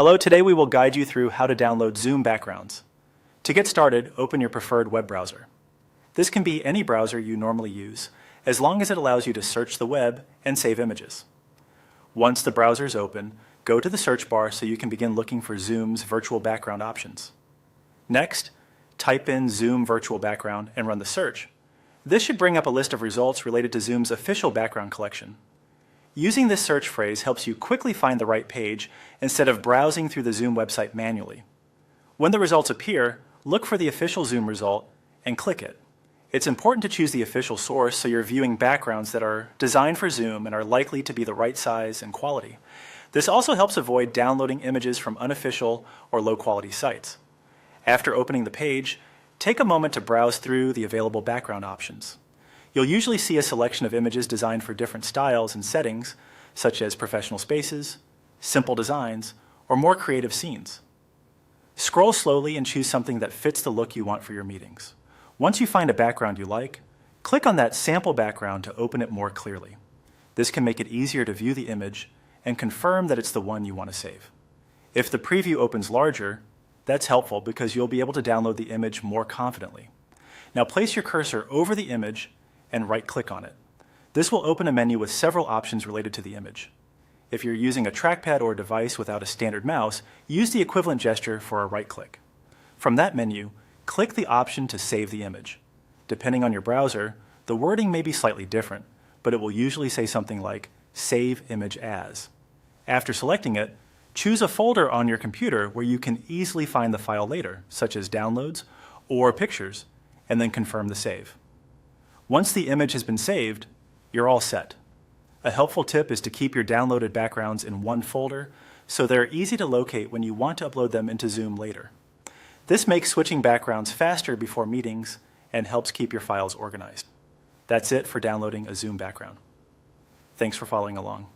Hello, today we will guide you through how to download Zoom backgrounds. To get started, open your preferred web browser. This can be any browser you normally use, as long as it allows you to search the web and save images. Once the browser is open, go to the search bar so you can begin looking for Zoom's virtual background options. Next, type in Zoom virtual background and run the search. This should bring up a list of results related to Zoom's official background collection. Using this search phrase helps you quickly find the right page instead of browsing through the Zoom website manually. When the results appear, look for the official Zoom result and click it. It's important to choose the official source so you're viewing backgrounds that are designed for Zoom and are likely to be the right size and quality. This also helps avoid downloading images from unofficial or low-quality sites. After opening the page, take a moment to browse through the available background options. You'll usually see a selection of images designed for different styles and settings, such as professional spaces, simple designs, or more creative scenes. Scroll slowly and choose something that fits the look you want for your meetings. Once you find a background you like, click on that sample background to open it more clearly. This can make it easier to view the image and confirm that it's the one you want to save. If the preview opens larger, that's helpful because you'll be able to download the image more confidently. Now place your cursor over the image and right-click on it. This will open a menu with several options related to the image. If you're using a trackpad or device without a standard mouse, use the equivalent gesture for a right-click. From that menu, click the option to save the image. Depending on your browser, the wording may be slightly different, but it will usually say something like Save Image As. After selecting it, choose a folder on your computer where you can easily find the file later, such as Downloads or Pictures, and then confirm the save. Once the image has been saved, you're all set. A helpful tip is to keep your downloaded backgrounds in one folder so they're easy to locate when you want to upload them into Zoom later. This makes switching backgrounds faster before meetings and helps keep your files organized. That's it for downloading a Zoom background. Thanks for following along.